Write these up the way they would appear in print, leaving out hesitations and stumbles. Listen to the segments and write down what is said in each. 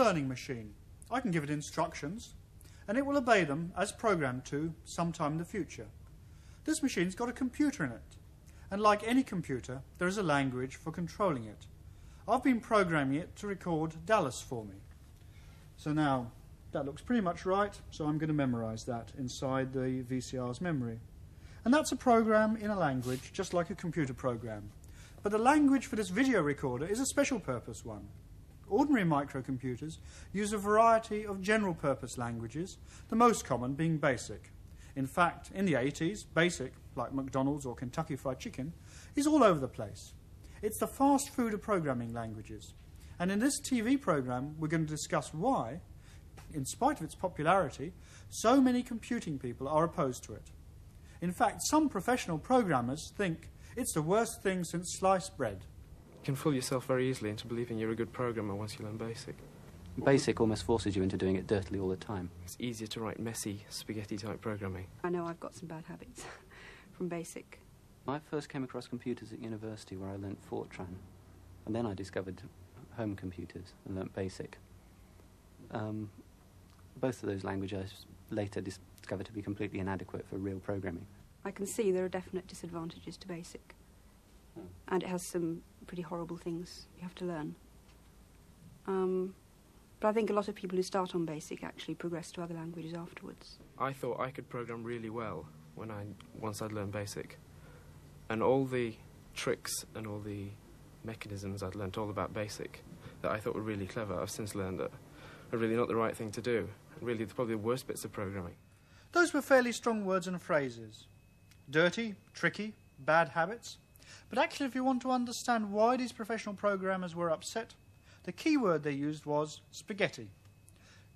learning machine. I can give it instructions, and it will obey them as programmed to sometime in the future. This machine's got a computer in it, and like any computer, there is a language for controlling it. I've been programming it to record Dallas for me. So now, that looks pretty much right, so I'm going to memorize that inside the VCR's memory. And that's a program in a language, just like a computer program. But the language for this video recorder is a special purpose one. Ordinary microcomputers use a variety of general purpose languages, the most common being BASIC. In fact, in the 80s, BASIC, like McDonald's or Kentucky Fried Chicken, is all over the place. It's the fast food of programming languages. And in this TV program, we're going to discuss why, in spite of its popularity, so many computing people are opposed to it. In fact, some professional programmers think it's the worst thing since sliced bread. You can fool yourself very easily into believing you're a good programmer once you learn BASIC. BASIC almost forces you into doing it dirtily all the time. It's easier to write messy, spaghetti-type programming. I know I've got some bad habits from BASIC. I first came across computers at university where I learnt Fortran, and then I discovered home computers and learnt BASIC. Both of those languages later discovered to be completely inadequate for real programming. I can see there are definite disadvantages to BASIC. And it has some pretty horrible things you have to learn. But I think a lot of people who start on BASIC actually progress to other languages afterwards. I thought I could program really well once I'd learned BASIC. And all the tricks and all the mechanisms I'd learnt all about BASIC that I thought were really clever, I've since learned that are really not the right thing to do. Really, probably the worst bits of programming. Those were fairly strong words and phrases. Dirty, tricky, bad habits. But actually, if you want to understand why these professional programmers were upset, the key word they used was spaghetti.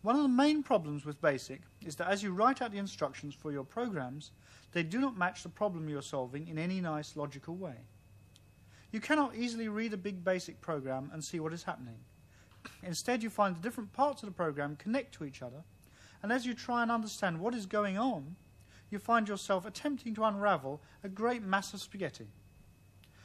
One of the main problems with BASIC is that as you write out the instructions for your programs, they do not match the problem you're solving in any nice logical way. You cannot easily read a big BASIC program and see what is happening. Instead, you find the different parts of the program connect to each other, and as you try and understand what is going on, you find yourself attempting to unravel a great mass of spaghetti.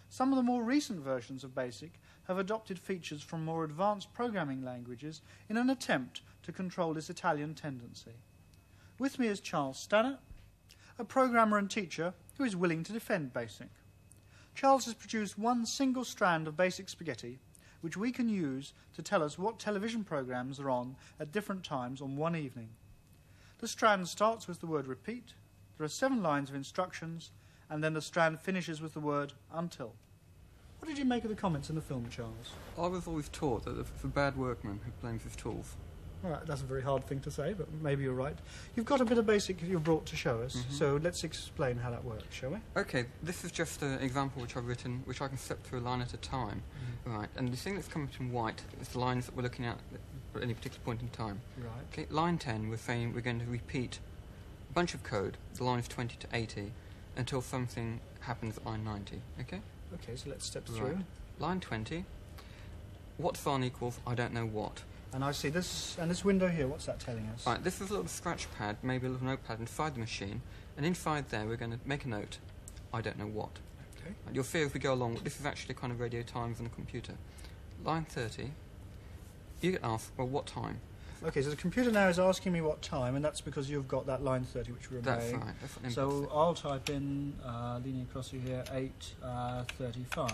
Some of the more recent versions of BASIC have adopted features from more advanced programming languages in an attempt to control this Italian tendency. With me is Charles Stannett, a programmer and teacher who is willing to defend BASIC. Charles has produced one single strand of BASIC spaghetti which we can use to tell us what television programs are on at different times on one evening. The strand starts with the word repeat, there are 7 lines of instructions, and then the strand finishes with the word until. What did you make of the comments in the film, Charles? I was always taught that it's a bad workman who blames his tools. All right, that's a very hard thing to say, but maybe you're right. You've got a bit of BASIC you've brought to show us, so let's explain how that works, shall we? Okay, this is just an example which I've written, which I can step through a line at a time. Right, and the thing that's coming in white is the lines that we're looking at any particular point in time. Right. Okay, line 10, we're saying we're going to repeat a bunch of code, the lines 20 to 80, until something happens at line 90, okay? Okay, so let's step through. Right. Line 20, what's on equals I don't know what. And I see this, and this window here, what's that telling us? Right, this is a little scratch pad, maybe a little notepad inside the machine, and inside there we're going to make a note, I don't know what. Okay. And you'll see as we go along, this is actually kind of radio times on the computer. Line 30, you get asked, well, what time? Okay, so the computer now is asking me what time, and that's because you've got that line 30 which we're That's obeying. right. That's what So I'll type in, leaning across you here, 8:35.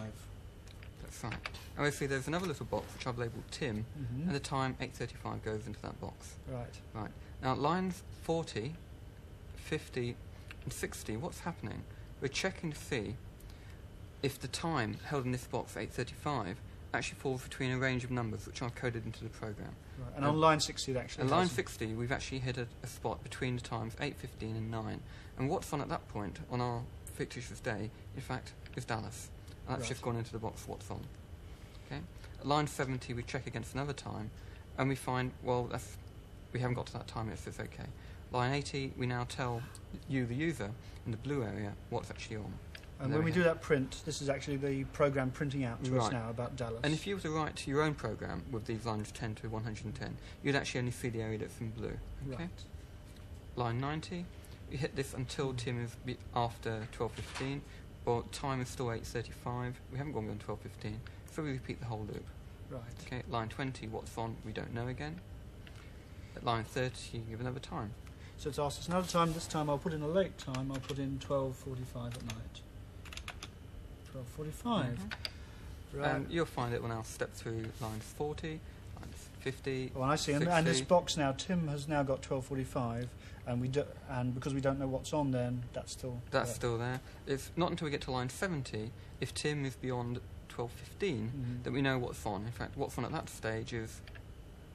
That's right. Obviously there's another little box which I've labelled Tim, and the time 8:35 goes into that box. Right. Right. Now lines 40, 50 and 60, what's happening? We're checking to see if the time held in this box, 8:35, actually falls between a range of numbers which I've coded into the program. Right. And on line 60 it actually And line doesn't. 60 we've actually hit a spot between the times 8:15 and 9. And what's on at that point on our fictitious day, in fact, is Dallas. And that's just gone into the box what's on. Okay? At line 70 we check against another time and we find, well, we haven't got to that time yet, so it's okay. Line 80 we now tell you, the user, in the blue area what's actually on. And when we do that print, this is actually the program printing out to us now about Dallas. And if you were to write your own program with these lines 10 to 110, you'd actually only see the area that's in blue. Okay? Right. Line 90, you hit this until Tim is after 12:15, but time is still 8:35. We haven't gone beyond 12:15, so we repeat the whole loop. Right. Okay, at line 20, what font? We don't know again. At line 30, you give another time. So it's asked us another time. This time I'll put in a late time. I'll put in 12:45 at night. 12:45. Right. You'll find it when I'll step through lines 40, lines 50. Well, I see. And this box now, Tim has now got 12:45, and because we don't know what's on, then that's still still there. If not until we get to line 70, if Tim is beyond 12:15, then we know what's on. In fact, what's on at that stage is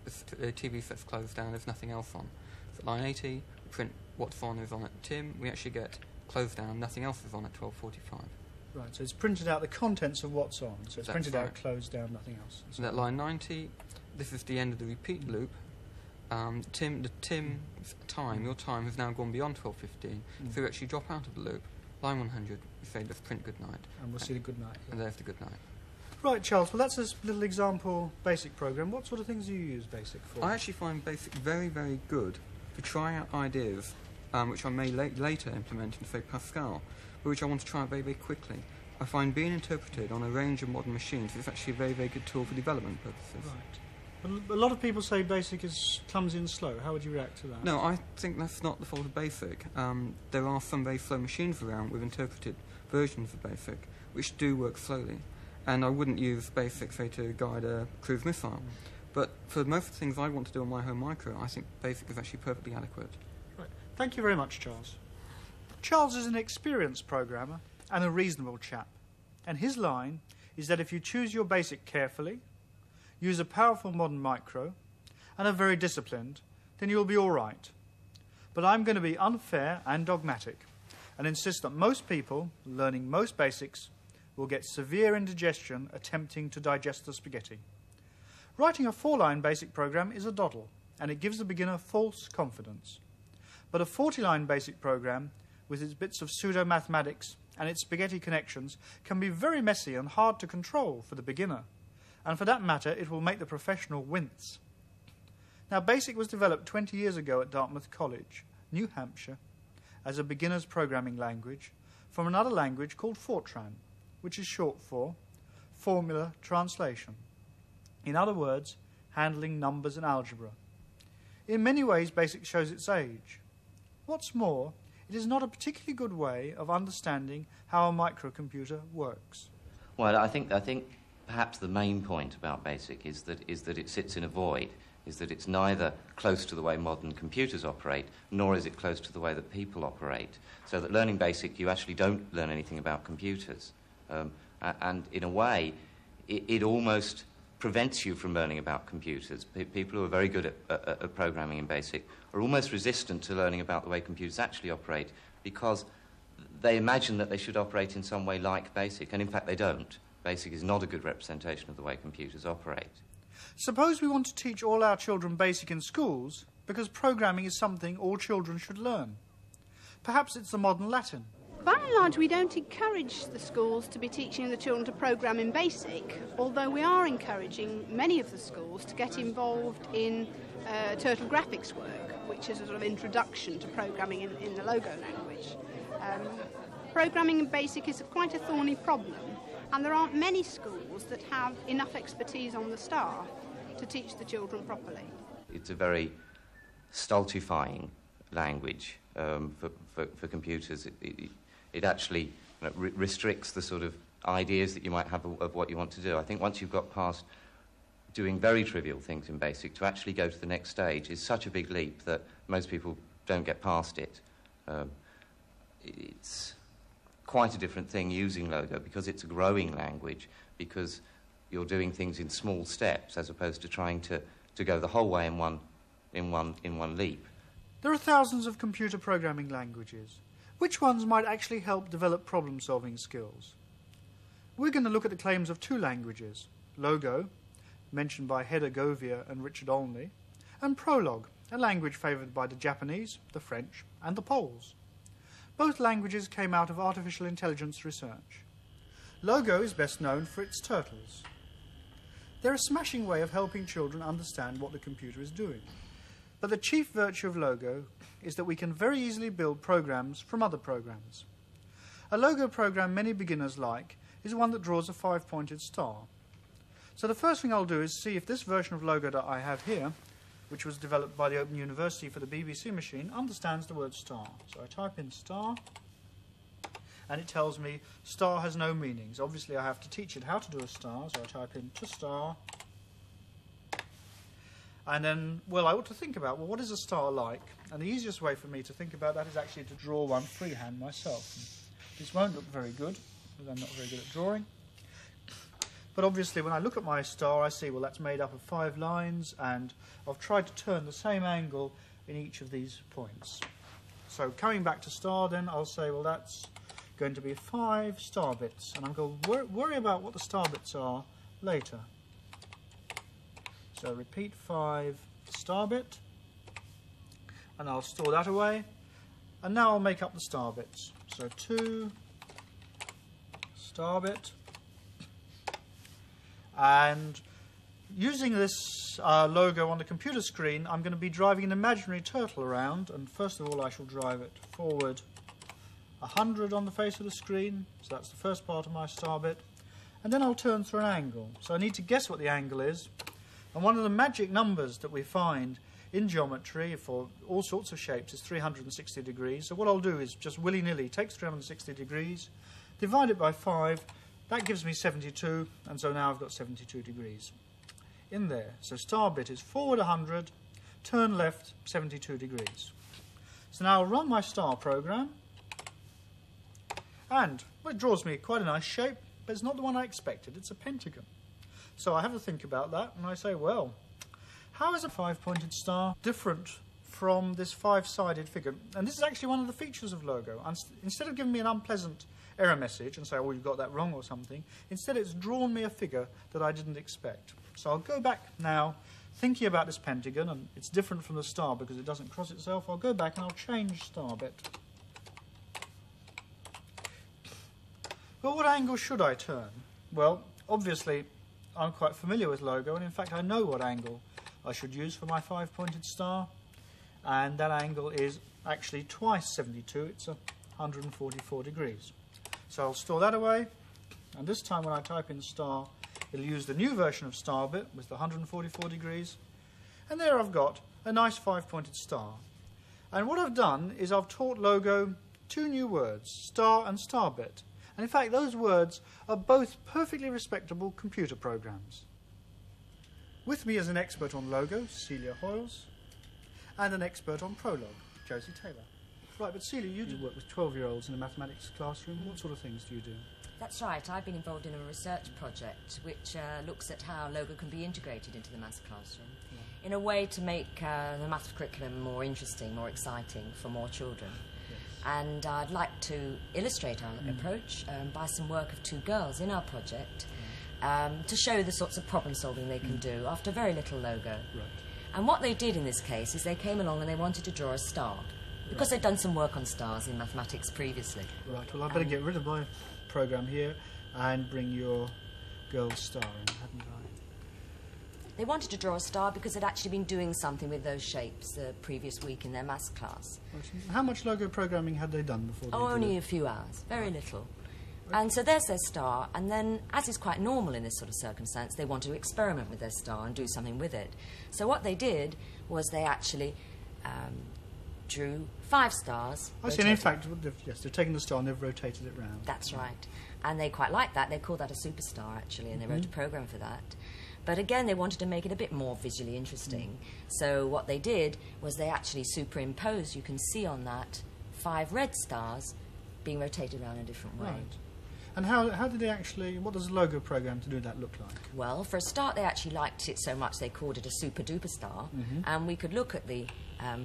the TV set's closed down. There's nothing else on. So at line 80, we print what's on is on at Tim. We actually get closed down. Nothing else is on at 12:45. Right, so it's printed out the contents of what's on. So it's That's printed right. out, closed down, nothing else. And at line 90, this is the end of the repeat loop. Tim's time, your time has now gone beyond 12:15, so you actually drop out of the loop. Line 100, we say let's print good night. And we'll see the good night. And there's the good night. Right, Charles, well that's a little example BASIC program. What sort of things do you use BASIC for? I actually find BASIC very, very good to try out ideas which I may later implement in, say, Pascal, but which I want to try very, very quickly. I find being interpreted on a range of modern machines is actually a very, very good tool for development purposes. Right. A lot of people say BASIC is clumsy and slow. How would you react to that? No, I think that's not the fault of BASIC. There are some very slow machines around with interpreted versions of BASIC which do work slowly. And I wouldn't use BASIC, say, to guide a cruise missile. But for most of the things I want to do on my home micro, I think BASIC is actually perfectly adequate. Right. Thank you very much, Charles. Charles is an experienced programmer and a reasonable chap. And his line is that if you choose your BASIC carefully, use a powerful modern micro, and are very disciplined, then you'll be all right. But I'm going to be unfair and dogmatic and insist that most people learning most basics will get severe indigestion attempting to digest the spaghetti. Writing a 4-line BASIC program is a doddle, and it gives the beginner false confidence. But a 40-line BASIC program, with its bits of pseudo-mathematics and its spaghetti connections, can be very messy and hard to control for the beginner. And for that matter, it will make the professional wince. Now, BASIC was developed 20 years ago at Dartmouth College, New Hampshire, as a beginner's programming language from another language called Fortran, which is short for Formula Translation. In other words, handling numbers and algebra. In many ways, BASIC shows its age. What's more, it is not a particularly good way of understanding how a microcomputer works. Well, I think perhaps the main point about BASIC is that it sits in a void, is that it's neither close to the way modern computers operate, nor is it close to the way that people operate. So that learning BASIC, you actually don't learn anything about computers. And in a way, it almost prevents you from learning about computers. People who are very good at programming in BASIC are almost resistant to learning about the way computers actually operate because they imagine that they should operate in some way like BASIC, and in fact they don't. BASIC is not a good representation of the way computers operate. Suppose we want to teach all our children BASIC in schools because programming is something all children should learn. Perhaps it's the modern Latin. By and large, we don't encourage the schools to be teaching the children to program in BASIC, although we are encouraging many of the schools to get involved in Turtle graphics work, which is a sort of introduction to programming in the Logo language. Programming in BASIC is quite a thorny problem, and there aren't many schools that have enough expertise on the staff to teach the children properly. It's a very stultifying language for computers. It actually restricts the sort of ideas that you might have of what you want to do. I think once you've got past doing very trivial things in BASIC, to actually go to the next stage is such a big leap that most people don't get past it. It's quite a different thing using Logo because it's a growing language, because you're doing things in small steps as opposed to trying to go the whole way in one leap. There are thousands of computer programming languages. Which ones might actually help develop problem-solving skills? We're going to look at the claims of 2 languages, Logo, mentioned by Hedda Govia and Richard Olney, and Prolog, a language favoured by the Japanese, the French, and the Poles. Both languages came out of artificial intelligence research. Logo is best known for its turtles. They're a smashing way of helping children understand what the computer is doing. But the chief virtue of Logo is that we can very easily build programs from other programs. A Logo program many beginners like is one that draws a 5-pointed star. So the first thing I'll do is see if this version of Logo that I have here, which was developed by the Open University for the BBC machine, understands the word star. So I type in star, and it tells me star has no meanings. Obviously I have to teach it how to do a star, so I type in to star. And then, well, I ought to think about, well, what is a star like? And the easiest way for me to think about that is actually to draw one freehand myself. This won't look very good, because I'm not very good at drawing. But obviously, when I look at my star, I see, well, that's made up of 5 lines, and I've tried to turn the same angle in each of these points. So coming back to star, then, I'll say, well, that's going to be 5 star bits, and I'm going to worry about what the star bits are later. So repeat 5 star bit, and I'll store that away, and now I'll make up the star bits. So 2 star bit, and using this logo on the computer screen, I'm going to be driving an imaginary turtle around, and first of all I shall drive it forward 100 on the face of the screen, so that's the first part of my star bit, and then I'll turn through an angle. So I need to guess what the angle is. And one of the magic numbers that we find in geometry for all sorts of shapes is 360 degrees. So what I'll do is just willy-nilly take 360 degrees, divide it by 5, that gives me 72, and so now I've got 72 degrees in there. So star bit is forward 100, turn left 72 degrees. So now I'll run my star program, and well, it draws me quite a nice shape, but it's not the one I expected, it's a pentagon. So I have to think about that, and I say, well, how is a 5-pointed star different from this 5-sided figure? And this is actually one of the features of Logo. Instead of giving me an unpleasant error message and say, oh, you got that wrong or something, instead it's drawn me a figure that I didn't expect. So I'll go back now, thinking about this pentagon, and it's different from the star because it doesn't cross itself. I'll go back and I'll change star bit. Well, what angle should I turn? Well, obviously, I'm quite familiar with Logo, and in fact I know what angle I should use for my 5-pointed star, and that angle is actually twice 72, it's 144 degrees. So I'll store that away, and this time when I type in star, it'll use the new version of star bit with the 144 degrees, and there I've got a nice 5-pointed star. And what I've done is I've taught Logo 2 new words, star and star bit. And in fact, those words are both perfectly respectable computer programs. With me as an expert on Logo, Celia Hoyles, and an expert on Prolog, Josie Taylor. Right, but Celia, you do work with 12-year-olds in a mathematics classroom. What sort of things do you do? That's right. I've been involved in a research project which looks at how Logo can be integrated into the maths classroom in a way to make the maths curriculum more interesting, more exciting for more children. And I'd like to illustrate our approach by some work of 2 girls in our project to show the sorts of problem solving they can do after very little Logo. Right. And what they did in this case is they came along and they wanted to draw a star because they'd done some work on stars in mathematics previously. Right, well I better get rid of my program here and bring your girl's star in, hadn't I? They wanted to draw a star because they'd actually been doing something with those shapes the previous week in their maths class. How much Logo programming had they done before they Oh, did only it? a few hours, very little. And so there's their star, and then, as is quite normal in this sort of circumstance, they wanted to experiment with their star and do something with it. So what they did was they actually drew 5 stars. I see, and in fact, yes, they've taken the star and they've rotated it round. That's right. And they quite liked that. They called that a superstar, actually, and they wrote a program for that. But again, they wanted to make it a bit more visually interesting. So what they did was they actually superimposed, you can see on that, 5 red stars being rotated around in a different way. Right. And how did they actually, what does the Logo program to do that look like? Well, for a start, they actually liked it so much they called it a super-duper star. And we could look at the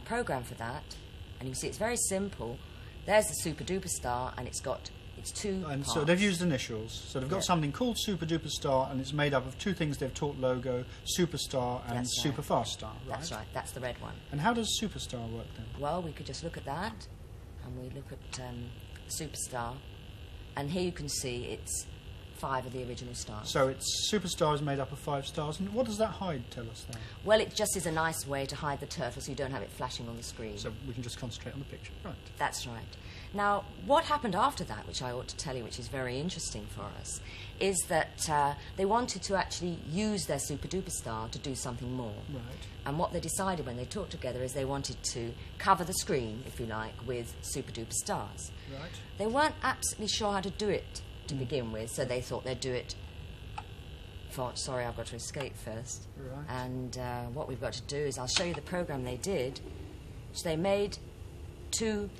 program for that, and you can see it's very simple. There's the super-duper star, and it's got its 2 And parts. so they've used initials. So they've got Yeah. something called Super Duper Star, and it's made up of 2 things they've taught Logo, Superstar and That's right. Super Fast Star, right? That's right, that's the red one. And how does Superstar work then? Well, we could just look at that, and we look at Superstar, and here you can see it's 5 of the original stars. So it's Superstar is made up of 5 stars, and what does that hide tell us then? Well, it just is a nice way to hide the turtle so you don't have it flashing on the screen. So we can just concentrate on the picture, right? That's right. Now, what happened after that, which I ought to tell you, which is very interesting for us, is that they wanted to actually use their super-duper star to do something more. Right. And what they decided when they talked together is they wanted to cover the screen, if you like, with super-duper stars. Right. They weren't absolutely sure how to do it to begin with, so they thought they'd do it for... Sorry, I've got to escape first. Right. And what we've got to do is I'll show you the program they did, which they made two...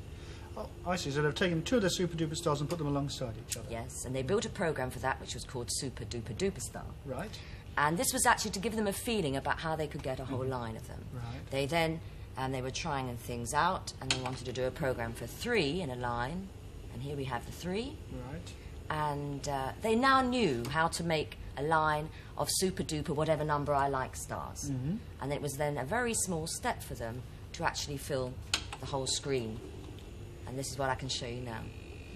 Oh, I see. So they've taken two of their super-duper stars and put them alongside each other. Yes, and they built a program for that which was called Super Duper Duper Star. Right. And this was actually to give them a feeling about how they could get a whole line of them. Right. They then, they were trying things out, and they wanted to do a program for 3 in a line. And here we have the 3. Right. And they now knew how to make a line of super duper whatever number I like stars. Mm-hmm. And it was then a very small step for them to actually fill the whole screen. And this is what I can show you now.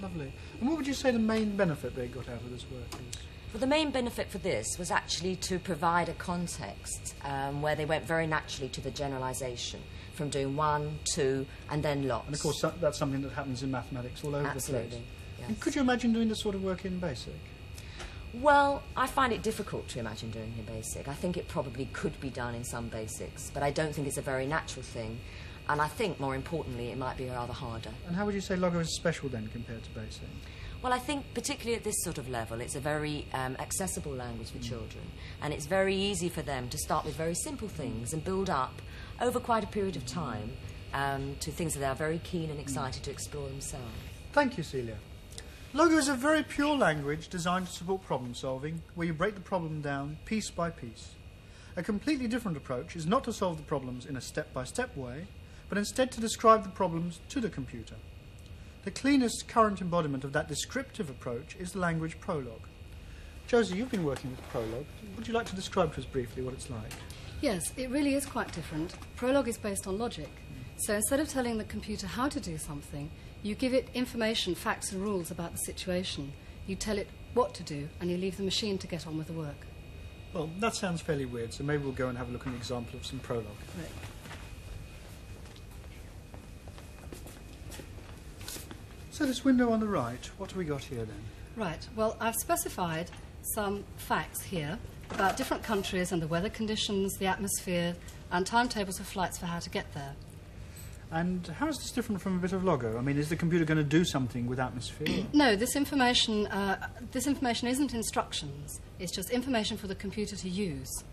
Lovely. And what would you say the main benefit they got out of this work is? Well, the main benefit for this was actually to provide a context where they went very naturally to the generalisation, from doing 1, 2, and then lots. And of course, that's something that happens in mathematics all over the place. Absolutely, yes. And could you imagine doing this sort of work in BASIC? Well, I find it difficult to imagine doing in BASIC. I think it probably could be done in some basics, but I don't think it's a very natural thing. And I think, more importantly, it might be rather harder. And how would you say Logo is special then compared to BASIC? Well, I think particularly at this sort of level, it's a very accessible language for children. And it's very easy for them to start with very simple things and build up over quite a period of time to things that they are very keen and excited to explore themselves. Thank you, Celia. Logo is a very pure language designed to support problem solving, where you break the problem down piece by piece. A completely different approach is not to solve the problems in a step-by-step way, but instead to describe the problems to the computer. The cleanest current embodiment of that descriptive approach is the language Prolog. Josie, you've been working with Prolog. Would you like to describe to us briefly what it's like? Yes, it really is quite different. Prolog is based on logic. So instead of telling the computer how to do something, you give it information, facts and rules about the situation. You tell it what to do, and you leave the machine to get on with the work. Well, that sounds fairly weird, so maybe we'll go and have a look at an example of some Prolog. Right. So this window on the right, what have we got here then? Right, well, I've specified some facts here about different countries and the weather conditions, the atmosphere, and timetables of flights for how to get there. And how is this different from a bit of Logo? I mean, is the computer going to do something with atmosphere? No, this information isn't instructions. It's just information for the computer to use.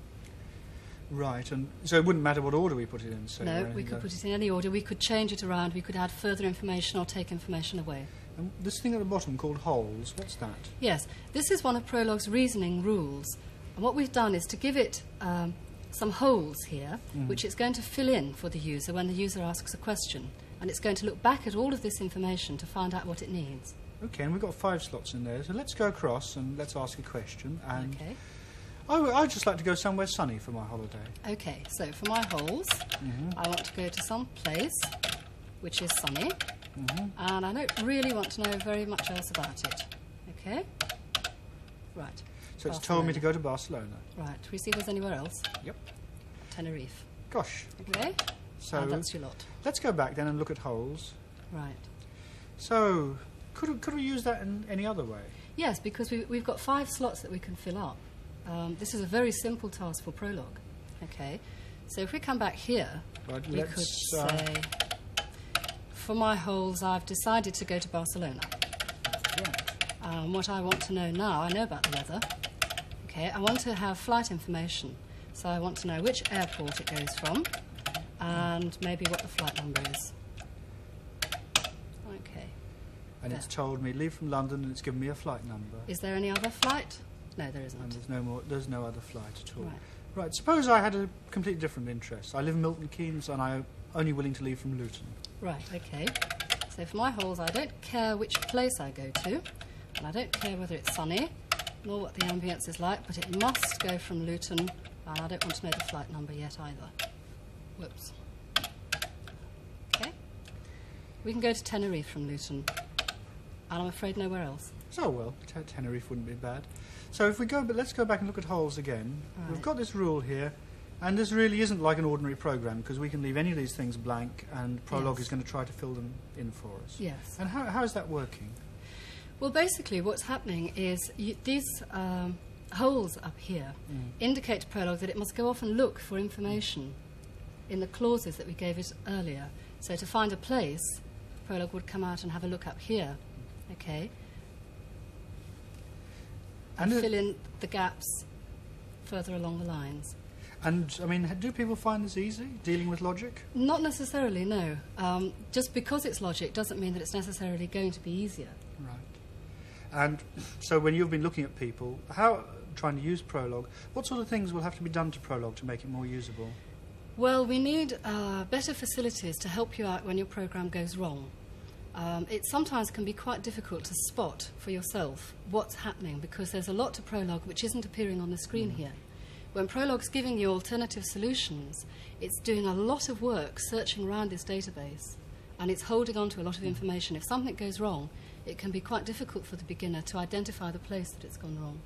Right, and so it wouldn't matter what order we put it in, so... No, we could put it in any order. We could change it around. We could add further information or take information away. And this thing at the bottom called holes, what's that? Yes, this is one of Prolog's reasoning rules. And what we've done is to give it some holes here, which it's going to fill in for the user when the user asks a question. And it's going to look back at all of this information to find out what it needs. OK, and we've got 5 slots in there, so let's go across and let's ask a question. And Okay. I'd just like to go somewhere sunny for my holiday. Okay, so for my holes, I want to go to some place which is sunny, and I don't really want to know very much else about it. Okay? Right. So it's told me to go to Barcelona. Right. We see if there's anywhere else. Yep. Tenerife. Gosh. Okay? So that's your lot. let's go back then and look at holes. Right. So could we use that in any other way? Yes, because we've got 5 slots that we can fill up. This is a very simple task for Prolog. Okay? So if we come back here, Right, we could say, for my holes, I've decided to go to Barcelona. Right. What I want to know now, I know about the weather. Okay, I want to have flight information. So I want to know which airport it goes from and maybe what the flight number is. Okay. And it's told me leave from London and it's given me a flight number. Is there any other flight? No, there isn't. And there's no other flight at all. Right. Right, suppose I had a completely different interest. I live in Milton Keynes and I'm only willing to leave from Luton. Right, okay. So for my holes, I don't care which place I go to, and I don't care whether it's sunny, nor what the ambience is like, but it must go from Luton, and I don't want to know the flight number yet either. Whoops. Okay. We can go to Tenerife from Luton, and I'm afraid nowhere else. So, well, Tenerife wouldn't be bad. So if we go, but let's go back and look at holes again. Right. We've got this rule here. And this really isn't like an ordinary program, because we can leave any of these things blank and Prolog Yes. is going to try to fill them in for us. Yes. And how is that working? Well, basically what's happening is these holes up here indicate to Prolog that it must go off and look for information in the clauses that we gave it earlier. So to find a place, Prolog would come out and have a look up here, okay, and fill in the gaps further along the lines. And, I mean, do people find this easy, dealing with logic? Not necessarily, no. Just because it's logic doesn't mean that it's necessarily going to be easier. Right. And so when you've been looking at people, trying to use Prolog, what sort of things will have to be done to Prolog to make it more usable? Well, we need better facilities to help you out when your program goes wrong. It sometimes can be quite difficult to spot for yourself what's happening because there's a lot to Prolog which isn't appearing on the screen here. When Prolog's giving you alternative solutions, it's doing a lot of work searching around this database, and it's holding on to a lot of information. If something goes wrong, it can be quite difficult for the beginner to identify the place that it's gone wrong.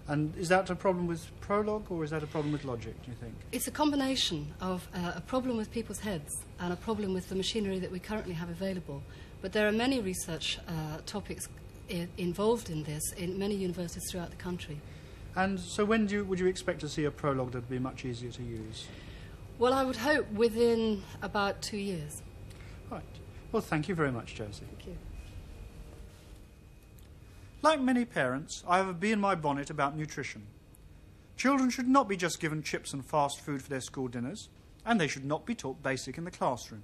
And is that a problem with Prolog, or is that a problem with logic, do you think? It's a combination of a problem with people's heads and a problem with the machinery that we currently have available. But there are many research topics involved in this in many universities throughout the country. And so when would you expect to see a Prolog that would be much easier to use? Well, I would hope within about 2 years. Right. Well, thank you very much, Josie. Thank you. Like many parents, I have a bee in my bonnet about nutrition. Children should not be just given chips and fast food for their school dinners, and they should not be taught BASIC in the classroom.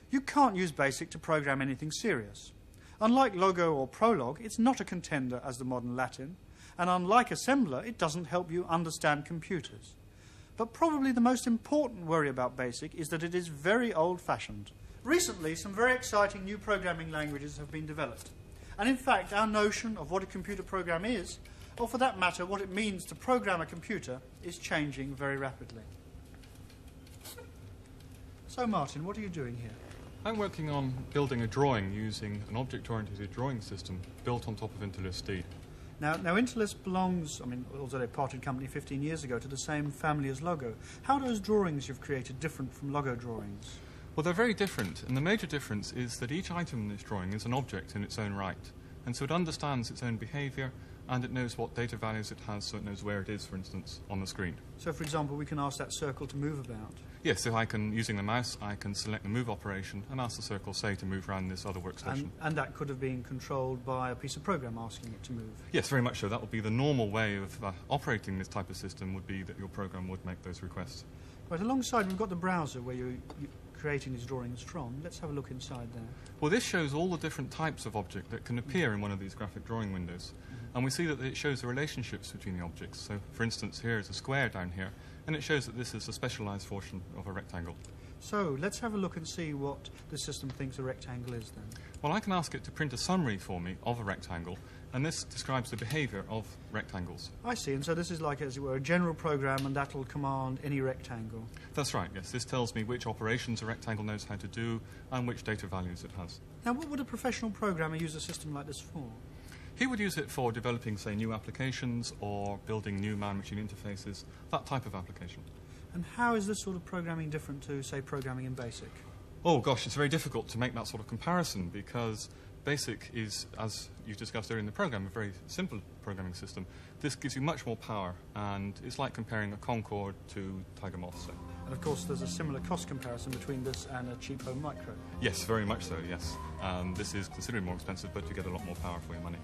You can't use BASIC to program anything serious. Unlike Logo or Prolog, it's not a contender as the modern Latin, and unlike Assembler, it doesn't help you understand computers. But probably the most important worry about BASIC is that it is very old-fashioned. Recently, some very exciting new programming languages have been developed. And in fact, our notion of what a computer program is, or for that matter, what it means to program a computer, is changing very rapidly. So, Martin, what are you doing here? I'm working on building a drawing using an object-oriented drawing system built on top of IntelliST. Now IntelliST belongs, although they parted company 15 years ago, to the same family as Logo. How are those drawings you've created different from Logo drawings? Well, they're very different, and the major difference is that each item in this drawing is an object in its own right, and so it understands its own behaviour, and it knows what data values it has, so it knows where it is, for instance, on the screen. So, for example, we can ask that circle to move about? Yes, so using the mouse, I can select the move operation and ask the circle, say, to move around this other workstation. And that could have been controlled by a piece of program asking it to move? Yes, very much so. That would be the normal way of operating this type of system, would be that your program would make those requests. Right, alongside we've got the browser where you're creating these drawings from. Let's have a look inside there. Well, this shows all the different types of object that can appear in one of these graphic drawing windows. And we see that it shows the relationships between the objects. So, for instance, here is a square down here, and it shows that this is a specialized portion of a rectangle. So, let's have a look and see what the system thinks a rectangle is then. Well, I can ask it to print a summary for me of a rectangle, and this describes the behavior of rectangles. I see, and so this is like, as it were, a general program, and that'll command any rectangle. That's right, yes. This tells me which operations a rectangle knows how to do, and which data values it has. Now, what would a professional programmer use a system like this for? He would use it for developing, say, new applications or building new man-machine interfaces, that type of application. And how is this sort of programming different to, say, programming in BASIC? Oh, gosh, it's very difficult to make that sort of comparison because BASIC is, as you discussed earlier in the program, a very simple programming system. This gives you much more power, and it's like comparing a Concorde to Tiger Moth, say. And, of course, there's a similar cost comparison between this and a cheap home micro. Yes, very much so, yes. This is considerably more expensive, but you get a lot more power for your money.